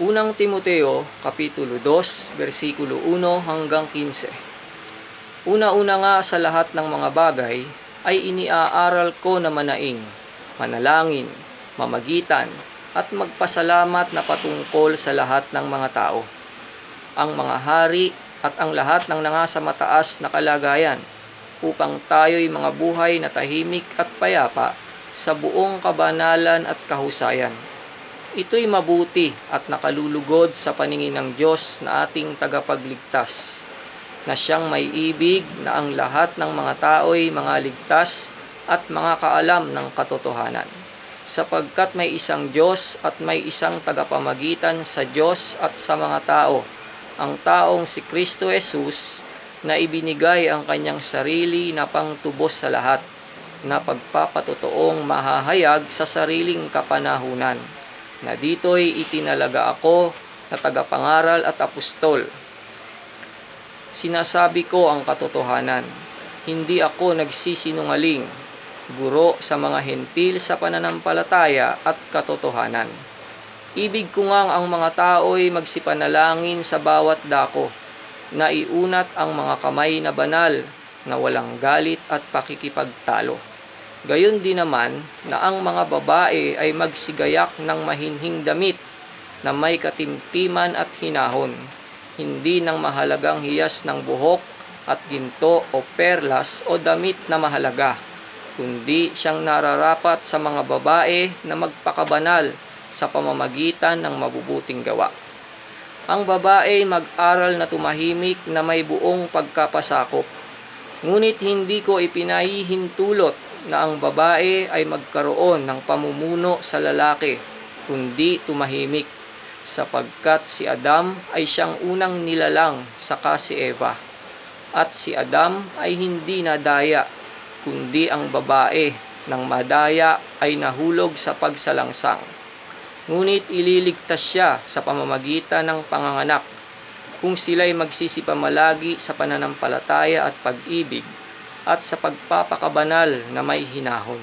Unang Timoteo, Kapitulo 2, versikulo 1 hanggang 15. Una-una nga sa lahat ng mga bagay ay iniaaral ko na manaing, manalangin, mamagitan, at magpasalamat na patungkol sa lahat ng mga tao, ang mga hari at ang lahat ng nangasa mataas na kalagayan, upang tayo'y mga buhay na tahimik at payapa sa buong kabanalan at kahusayan. Ito'y mabuti at nakalulugod sa paningin ng Diyos na ating tagapagligtas, na siyang may ibig na ang lahat ng mga tao'y mga ligtas at mga kaalam ng katotohanan. Sapagkat may isang Diyos at may isang tagapamagitan sa Diyos at sa mga tao, ang taong si Kristo Jesus, na ibinigay ang kanyang sarili na pangtubos sa lahat, na pagpapatotoong mahahayag sa sariling kapanahunan, na dito'y itinalaga ako na tagapangaral at apostol. Sinasabi ko ang katotohanan, hindi ako nagsisinungaling, guro sa mga hentil sa pananampalataya at katotohanan. Ibig ko ngang ang mga tao'y magsipanalangin sa bawat dako, na iunat ang mga kamay na banal, na walang galit at pakikipagtalo. Gayon din naman na ang mga babae ay magsigayak ng mahinhing damit na may katimtiman at hinahon, hindi ng mahalagang hiyas ng buhok at ginto o perlas o damit na mahalaga, kundi siyang nararapat sa mga babae na magpakabanal sa pamamagitan ng mabubuting gawa. Ang babae mag-aral na tumahimik na may buong pagkapasakop, ngunit hindi ko ipinahihintulot na ang babae ay magkaroon ng pamumuno sa lalaki, kundi tumahimik, sapagkat si Adam ay siyang unang nilalang saka si Eva, at si Adam ay hindi nadaya, kundi ang babae nang madaya ay nahulog sa pagsalangsang. Ngunit ililigtas siya sa pamamagitan ng panganganak, kung sila'y magsisipamalagi sa pananampalataya at pag-ibig, at sa pagpapakabanal na may hinahon.